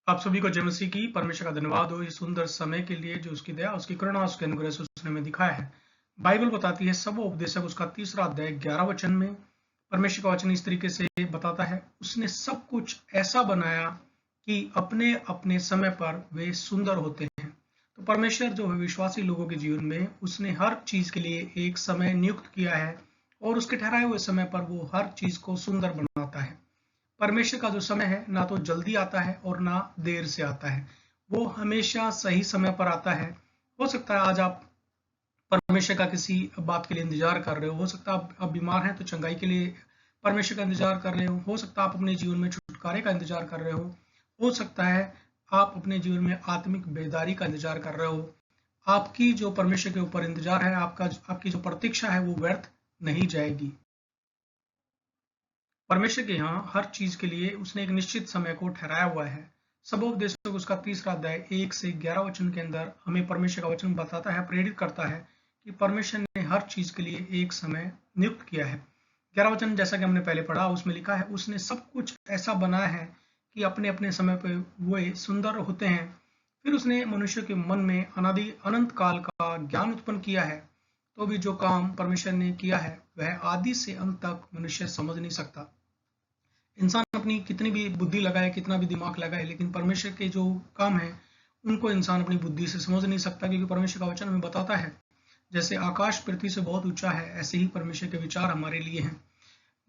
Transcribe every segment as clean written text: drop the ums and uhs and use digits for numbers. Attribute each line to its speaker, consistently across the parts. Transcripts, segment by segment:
Speaker 1: आप सभी को जय मसीह की। परमेश्वर का धन्यवाद हो इस सुंदर समय के लिए जो उसकी दया, उसकी करुणा, उसके अनुग्रह से उसने हमें दिखाया है। बाइबल बताती है सब उपदेशक उसका 3रा अध्याय 11 वचन में परमेश्वर का वचन इस तरीके से बताता है, उसने सब कुछ ऐसा बनाया कि अपने अपने समय पर वे सुंदर होते हैं। तो परमेश्वर जो है विश्वासी लोगों के जीवन में उसने हर चीज के लिए एक समय नियुक्त किया है और उसके ठहराए हुए समय पर वो हर चीज को सुंदर बनाता है। परमेश्वर का जो समय है ना तो जल्दी आता है और ना देर से आता है, वो हमेशा सही समय पर आता है। हो सकता है आज आप परमेश्वर का किसी बात के लिए इंतजार कर रहे हो सकता है आप बीमार हैं तो चंगाई के लिए परमेश्वर का इंतजार कर रहे हो सकता है आप अपने जीवन में छुटकारे का इंतजार कर रहे हो सकता है आप अपने जीवन में आत्मिक बेदारी का इंतजार कर रहे हो। आपकी जो परमेश्वर के ऊपर इंतजार है, आपकी जो प्रतीक्षा है वो व्यर्थ नहीं जाएगी। परमेश्वर के यहाँ हर चीज के लिए उसने एक निश्चित समय को ठहराया हुआ है। सबोपदेशक उसका 3रा अध्याय 1 से 11 वचन के अंदर हमें परमेश्वर का वचन बताता है, प्रेरित करता है कि परमेश्वर ने हर चीज के लिए एक समय नियुक्त किया है। 11 वचन जैसा कि हमने पहले पढ़ा उसमें लिखा है, उसने सब कुछ ऐसा बनाया है कि अपने अपने समय पर वे सुंदर होते हैं। फिर उसने मनुष्य के मन में अनादि अनंत काल का ज्ञान उत्पन्न किया है, तो भी जो काम परमेश्वर ने किया है वह आदि से अंत तक मनुष्य समझ नहीं सकता। इंसान अपनी कितनी भी बुद्धि लगाए, कितना भी दिमाग लगाए, लेकिन परमेश्वर के जो काम है उनको इंसान अपनी बुद्धि से समझ नहीं सकता, क्योंकि परमेश्वर का वचन हमें बताता है जैसे आकाश पृथ्वी से बहुत ऊंचा है ऐसे ही परमेश्वर के विचार हमारे लिए हैं।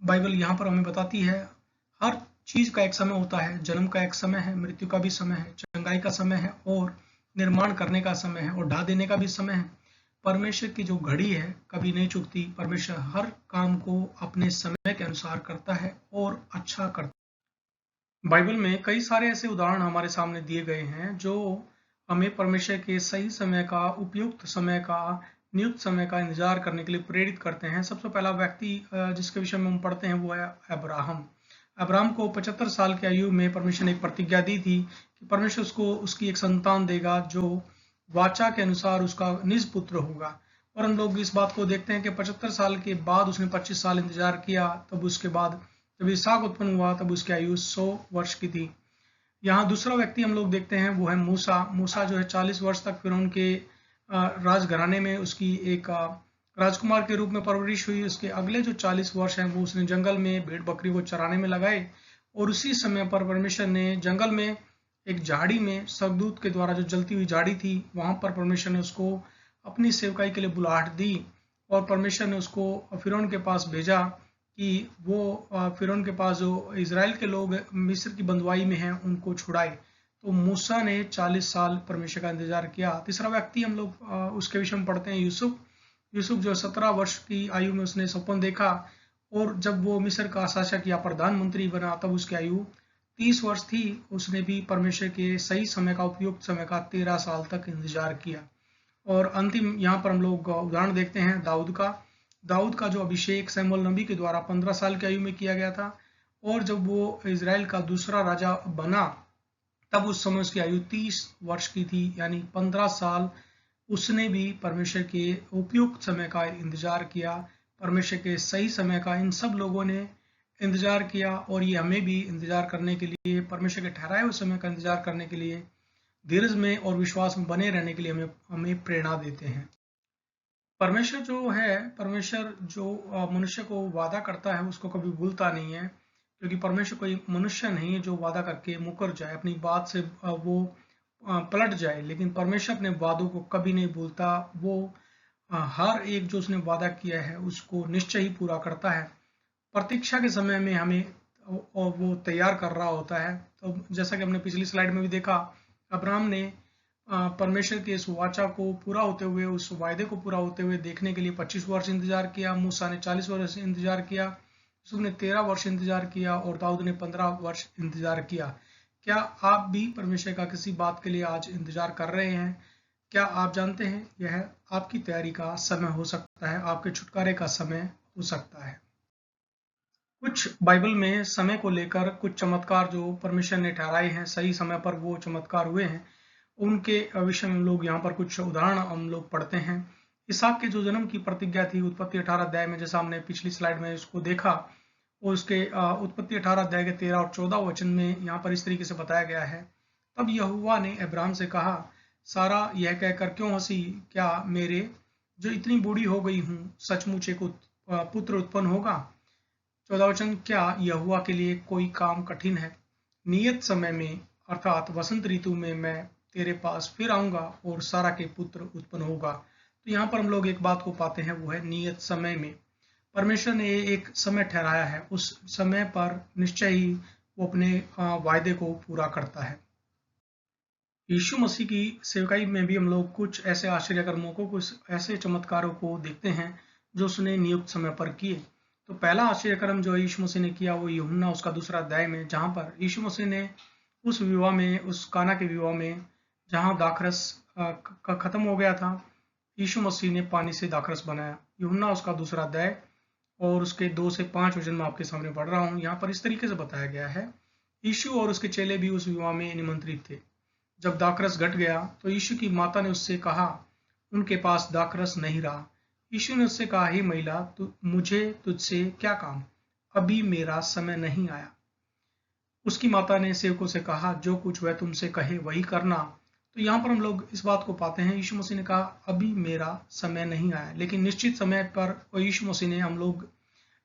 Speaker 1: बाइबल यहाँ पर हमें बताती है हर चीज का एक समय होता है। जन्म का एक समय है, मृत्यु का भी समय है, चंगाई का समय है और निर्माण करने का समय है और ढा देने का भी समय है। परमेश्वर की जो घड़ी है कभी नहीं चूकती। परमेश्वर हर काम को अपने समय के अनुसार करता है और अच्छा करता है। बाइबल में कई सारे ऐसे उदाहरण हमारे सामने दिए गए हैं जो हमें परमेश्वर के सही समय का, उपयुक्त समय का, नियुक्त समय का इंतजार करने के लिए प्रेरित करते हैं। सबसे पहला व्यक्ति जिसके विषय में हम पढ़ते हैं वो है अब्राहम। अब्राहम को 75 साल की आयु में परमेश्वर ने एक प्रतिज्ञा दी थी कि परमेश्वर उसको उसकी एक संतान देगा जो वाचा के अनुसार उसका निज पुत्र होगा। और हम लोग इस बात को देखते हैं कि 75 साल के बाद उसने 25 साल इंतजार किया, तब उसके बाद जब इसहाक उत्पन्न हुआ तब उसकी आयु 100 वर्ष की थी। यहाँ दूसरा व्यक्ति हम लोग देखते हैं वो है मूसा। मूसा जो है 40 वर्ष तक फिरौन के राजघराने में उसकी एक राजकुमार के रूप में परवरिश हुई। उसके अगले जो 40 वर्ष हैं वो उसने जंगल में भेड़ बकरी को चराने में लगाए और उसी समय पर परमेश्वर ने जंगल में एक झाड़ी में स्वर्गदूत के द्वारा, जो जलती हुई झाड़ी थी, वहां पर परमेश्वर ने उसको अपनी सेवकाई के लिए बुलाहट दी और परमेश्वर ने उसको फिरौन के पास भेजा कि वो फिरौन के पास जो इज़राइल के लोग मिस्र की बंधुआई में हैं उनको छुड़ाए। तो मूसा ने 40 साल परमेश्वर का इंतजार किया। तीसरा व्यक्ति हम लोग उसके विषय में पढ़ते हैं यूसुफ। यूसुफ जो 17 वर्ष की आयु में उसने सपन देखा और जब वो मिस्र का शासक या प्रधानमंत्री बना तब उसकी आयु 30 वर्ष थी। उसने भी परमेश्वर के सही समय का, उपयुक्त समय का 13 साल तक इंतजार किया। और अंतिम यहाँ पर हम लोग उदाहरण देखते हैं दाऊद का। दाऊद का जो अभिषेक शमूएल नबी के द्वारा 15 साल की आयु में किया गया था और जब वो इज़राइल का दूसरा राजा बना तब उस समय उसकी आयु 30 वर्ष की थी, यानी 15 साल उसने भी परमेश्वर के उपयुक्त समय का इंतजार किया, परमेश्वर के सही समय का। इन सब लोगों ने इंतजार किया और ये हमें भी इंतजार करने के लिए, परमेश्वर के ठहराए हुए समय का इंतजार करने के लिए, धीरज में और विश्वास में बने रहने के लिए हमें हमें प्रेरणा देते हैं। परमेश्वर जो है, परमेश्वर जो मनुष्य को वादा करता है उसको कभी भूलता नहीं है, क्योंकि परमेश्वर कोई मनुष्य नहीं है जो वादा करके मुकर जाए, अपनी बात से वो पलट जाए। लेकिन परमेश्वर अपने वादों को कभी नहीं भूलता। वो हर एक जो उसने वादा किया है उसको निश्चय ही पूरा करता है। प्रतीक्षा के समय में हमें और वो तैयार कर रहा होता है। तो जैसा कि हमने पिछली स्लाइड में भी देखा, अब्राहम ने परमेश्वर के इस वाचा को पूरा होते हुए, उस वायदे को पूरा होते हुए देखने के लिए 25 वर्ष इंतजार किया। मूसा ने 40 वर्ष इंतजार किया, यूसुफ ने 13 वर्ष इंतजार किया और दाऊद ने 15 वर्ष इंतजार किया। क्या आप भी परमेश्वर का किसी बात के लिए आज इंतजार कर रहे हैं? क्या आप जानते हैं यह आपकी तैयारी का समय हो सकता है, आपके छुटकारे का समय हो सकता है। कुछ बाइबल में समय को लेकर कुछ चमत्कार जो परमेश्वर ने ठहराए हैं, सही समय पर वो चमत्कार हुए हैं, उनके विषय में हम लोग यहाँ पर कुछ उदाहरण हम लोग पढ़ते हैं। इसहाक के जो जन्म की प्रतिज्ञा थी उत्पत्ति 18 अध्याय में, जैसा हमने पिछली स्लाइड में इसको देखा, और उसके उत्पत्ति 18 अध्याय के 13 और 14 वचन में यहाँ पर इस तरीके से बताया गया है। तब यहोवा ने अब्राम से कहा, सारा यह कहकर क्यों हंसी? क्या मेरे जो इतनी बूढ़ी हो गई हूँ सचमुच एक पुत्र उत्पन्न होगा? 14 वचन, क्या यहोवा के लिए कोई काम कठिन है? नियत समय में अर्थात वसंत ऋतु में मैं तेरे पास फिर आऊंगा और सारा के पुत्र उत्पन्न होगा। तो यहाँ पर हम लोग एक बात को पाते हैं, वो है नियत समय में। परमेश्वर ने एक समय ठहराया है, उस समय पर निश्चय ही वो अपने वायदे को पूरा करता है। यीशु मसीह की सेवकाई में भी हम लोग कुछ ऐसे आश्चर्य कर्मों को, कुछ ऐसे चमत्कारों को देखते हैं जो उसने नियुक्त समय पर किए। तो पहला आश्चर्य कर्म जो यीशु मसीह ने किया वो यूहन्ना उसका दूसरा अध्याय में, जहां पर यीशु मसीह ने उस विवाह में, उस काना के विवाह में जहां दाखरस खत्म हो गया था, यीशु मसीह ने पानी से दाखरस बनाया। यूहन्ना उसका दूसरा अध्याय और उसके 2 से 5 वचन में आपके सामने पढ़ रहा हूँ। यहाँ पर इस तरीके से बताया गया है, यीशु और उसके चेले भी उस विवाह में निमंत्रित थे। जब दाखरस घट गया तो यीशु की माता ने उससे कहा, उनके पास दाखरस नहीं रहा। यीशु ने उससे कहा, हे महिला, मुझे तुझसे क्या काम? अभी मेरा समय नहीं आया। उसकी माता ने सेवकों से कहा, जो कुछ वह तुमसे कहे वही करना। तो यहाँ पर हम लोग इस बात को पाते हैं, यीशु मसीह ने कहा अभी मेरा समय नहीं आया, लेकिन निश्चित समय पर यीशु मसीह ने, हम लोग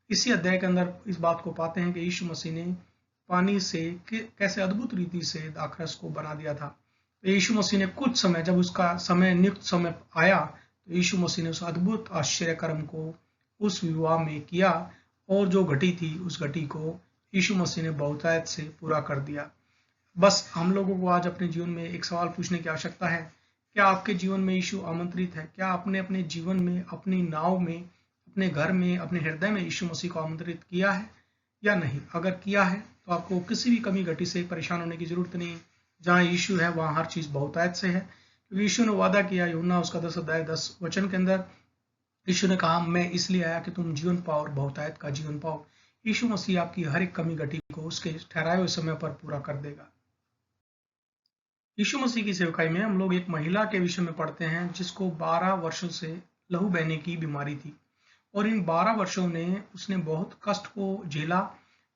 Speaker 1: इसी अध्याय के अंदर इस बात को पाते हैं कि यीशु मसीह ने पानी से कैसे अद्भुत रीति से दाखरस को बना दिया था। तो यीशु मसीह ने कुछ समय, जब उसका समय, नियुक्त समय आया, तो यीशु मसीह ने उस अद्भुत आश्चर्य कर्म को उस विवाह में किया और जो घटी थी उस घटी को यीशु मसीह ने बहुतायत से पूरा कर दिया। बस हम लोगों को आज अपने जीवन में एक सवाल पूछने की आवश्यकता है, क्या आपके जीवन में यीशु आमंत्रित है? क्या आपने अपने जीवन में, अपनी नाव में, अपने घर में, अपने हृदय में यीशु मसीह को आमंत्रित किया है या नहीं? अगर किया है तो आपको किसी भी कमी घटी से परेशान होने की जरूरत नहीं। जहाँ यीशु है वहाँ हर चीज बहुतायत से है, क्योंकि यीशु ने वादा किया यूहन्ना उसका 10 अध्याय 10 वचन के अंदर, यीशु ने कहा, मैं इसलिए आया कि तुम जीवन पाओ और बहुतायत का जीवन पाओ। यीशु मसीह आपकी हर एक कमी घटी को उसके ठहराए हुए समय पर पूरा कर देगा। यीशु मसीह की सेवकाई में हम लोग एक महिला के विषय में पढ़ते हैं जिसको 12 वर्षों से लहू बहने की बीमारी थी, और इन 12 वर्षों में उसने बहुत कष्ट को झेला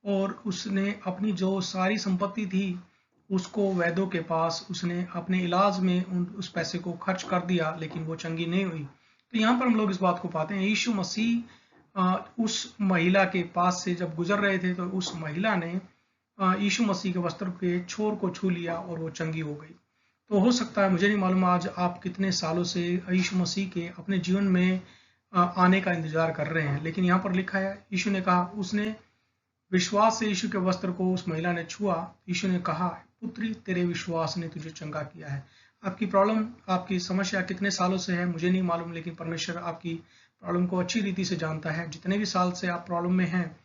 Speaker 1: और उसने अपनी जो सारी संपत्ति थी उसको वैद्यों के पास उसने अपने इलाज में उस पैसे को खर्च कर दिया, लेकिन वो चंगी नहीं हुई। तो यहाँ पर हम लोग इस बात को पाते हैं, यीशु मसीह उस महिला के पास से जब गुजर रहे थे तो उस महिला ने यीशु मसीह के वस्त्र के छोर को छू लिया और वो चंगी हो गई। तो हो सकता है, मुझे नहीं मालूम आज आप कितने सालों से यीशु मसीह के अपने जीवन में आने का इंतजार कर रहे हैं, लेकिन यहाँ पर लिखा है, यीशु ने कहा, उसने विश्वास से यीशु के वस्त्र को उस महिला ने छुआ। यीशु ने कहा, पुत्री, तेरे विश्वास ने तुझे चंगा किया है। आपकी प्रॉब्लम, आपकी समस्या कितने सालों से है मुझे नहीं मालूम, लेकिन परमेश्वर आपकी प्रॉब्लम को अच्छी रीति से जानता है। जितने भी साल से आप प्रॉब्लम में हैं,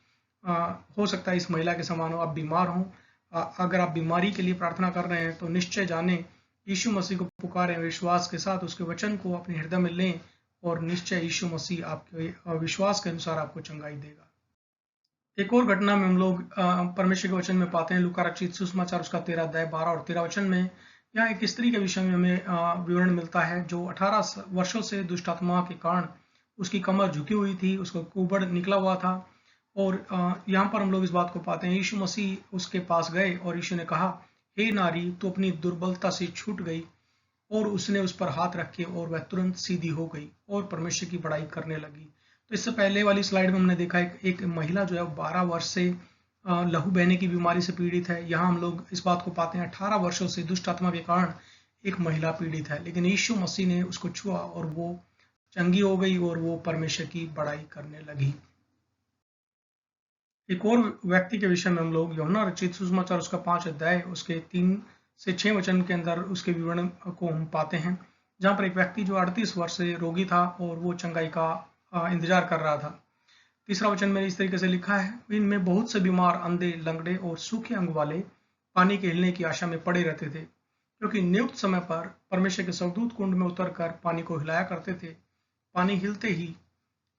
Speaker 1: हो सकता है इस महिला के समान हो, आप बीमार हो। अगर आप बीमारी के लिए प्रार्थना कर रहे हैं तो निश्चय जाने, यीशु मसीह को पुकारें, विश्वास के साथ उसके वचन को अपने हृदय में लें और निश्चय यीशु मसीह आपके विश्वास के अनुसार आपको चंगाई देगा। एक और घटना में हम लोग परमेश्वर के वचन में पाते हैं, लूका रचित सुसमाचार उसका 13 अध्याय 12 और 13 वचन में, यहाँ एक स्त्री के विषय में हमें विवरण मिलता है जो 18 वर्षों से दुष्ट आत्मा के कारण उसकी कमर झुकी हुई थी, उसको कुबड़ निकला हुआ था। और यहाँ पर हम लोग इस बात को पाते हैं, यीशु मसीह उसके पास गए और यीशु ने कहा, हे नारी, तू अपनी दुर्बलता से छूट गई। और उसने उस पर हाथ रखे और वह तुरंत सीधी हो गई और परमेश्वर की बड़ाई करने लगी। तो इससे पहले वाली स्लाइड में हमने देखा एक महिला जो है 12 वर्ष से लहू बहने की बीमारी से पीड़ित है। यहाँ हम लोग इस बात को पाते हैं, 18 वर्षों से दुष्ट आत्मा के कारण एक महिला पीड़ित है, लेकिन यीशु मसीह ने उसको छुआ और वो चंगी हो गई और वो परमेश्वर की बड़ाई करने लगी। एक और व्यक्ति के विषय में हम लोग यूहन्ना रचित सुसमाचार उसका 5 अध्याय उसके 3 से 6 वचन के अंदर उसके विवरण को हम पाते हैं, जहाँ पर एक व्यक्ति जो 38 वर्ष से रोगी था और वो चंगाई का इंतजार कर रहा था। तीसरा वचन में इस तरीके से लिखा है, इनमें बहुत से बीमार, अंधे, लंगड़े और सूखे अंग वाले पानी के हिलने की आशा में पड़े रहते थे, क्योंकि नियुक्त समय पर परमेश्वर के स्वर्गदूत कुंड में उतरकर पानी को हिलाया करते थे। पानी हिलते ही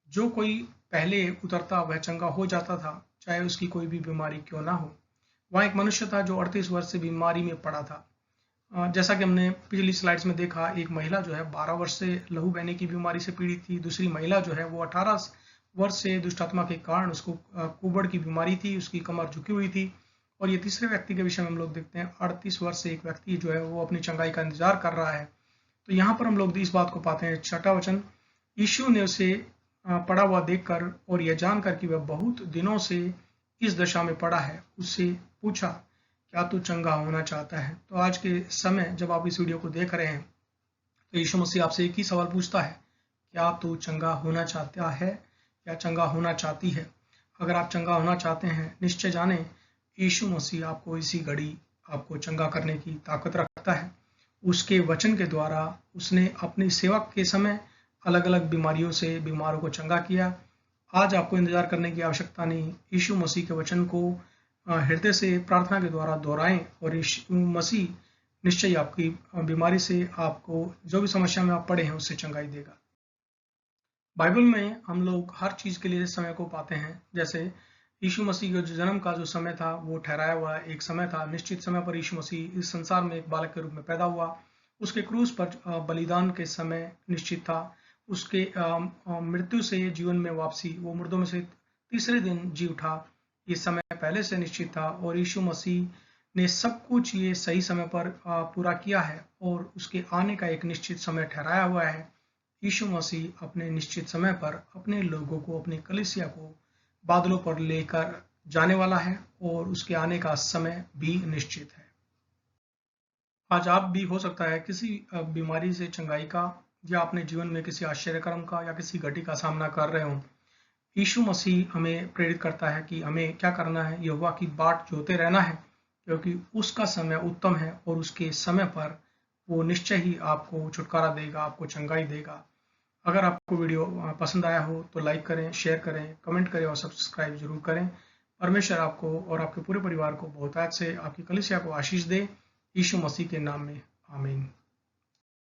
Speaker 1: जो कोई पहले उतरता वह चंगा हो जाता था, चाहे उसकी कोई भी बीमारी क्यों ना हो। वहाँ एक मनुष्य था जो 38 वर्ष से बीमारी में पड़ा था। जैसा कि हमने पिछली स्लाइड्स में देखा, एक महिला जो है 12 वर्ष से लहू बहने की बीमारी से पीड़ित थी। दूसरी महिला जो है वो 18 वर्ष से दुष्ट आत्मा के कारण उसको कुबड़ की बीमारी थी, उसकी कमर झुकी हुई थी और ये तीसरे व्यक्ति के विषय में हम लोग देखते हैं 38 वर्ष से एक व्यक्ति जो है वो अपनी चंगाई का इंतजार कर रहा है। तो यहाँ पर हम लोग इस बात को पाते हैं, 6वां वचन, यीशु ने उसे पड़ा हुआ देखकर और यह जानकर कि वह बहुत दिनों से इस दशा में पड़ा है, उससे पूछा, क्या तू चंगा होना चाहता है? तो आज के समय जब आप इस वीडियो को देख रहे हैं तो यीशु मसीह आपसे एक ही सवाल पूछता है, क्या तू चंगा होना चाहता है या चंगा होना चाहती है? अगर आप चंगा होना चाहते हैं, निश्चय जाने यीशु मसीह आपको इसी घड़ी आपको चंगा करने की ताकत रखता है। उसके वचन के द्वारा उसने अपनी सेवक के समय अलग अलग बीमारियों से बीमारों को चंगा किया। आज आपको इंतजार करने की आवश्यकता नहीं, यीशु मसीह के वचन को हृदय से प्रार्थना के द्वारा दोहराएं और यीशु मसीह निश्चय ही आपकी बीमारी से, आपको जो भी समस्या में आप पड़े हैं उससे चंगाई देगा। बाइबल में हम लोग हर चीज के लिए समय को पाते हैं। जैसे यीशु मसीह के जो जन्म का जो समय था वो ठहराया हुआ एक समय था, निश्चित समय पर यीशु मसीह इस संसार में एक बालक के रूप में पैदा हुआ। उसके क्रूस पर बलिदान के समय निश्चित था। उसके मृत्यु से जीवन में वापसी, वो मुर्दों में से तीसरे दिन जी उठा, ये समय पहले से निश्चित था। और यीशु मसीह ने सब कुछ ये सही समय पर पूरा किया है और उसके आने का एक निश्चित समय ठहराया हुआ है। यीशु मसीह अपने निश्चित समय पर अपने लोगों को, अपनी कलीसिया को बादलों पर लेकर जाने वाला है और उसके आने का समय भी निश्चित है। आज आप भी हो सकता है किसी बीमारी से चंगाई का या अपने जीवन में किसी आश्चर्यक्रम का या किसी घटी का सामना कर रहे हो। यीशु मसीह हमें प्रेरित करता है कि हमें क्या करना है, यहोवा की बाट जोते रहना है, क्योंकि उसका समय उत्तम है और उसके समय पर वो निश्चय ही आपको छुटकारा देगा, आपको चंगाई देगा। अगर आपको वीडियो पसंद आया हो तो लाइक करें, शेयर करें, कमेंट करें और सब्सक्राइब जरूर करें। परमेश्वर आपको और आपके पूरे परिवार को बहुतायत से आपकी कलीसिया को आशीष दे। यीशु मसीह के नाम में आमीन।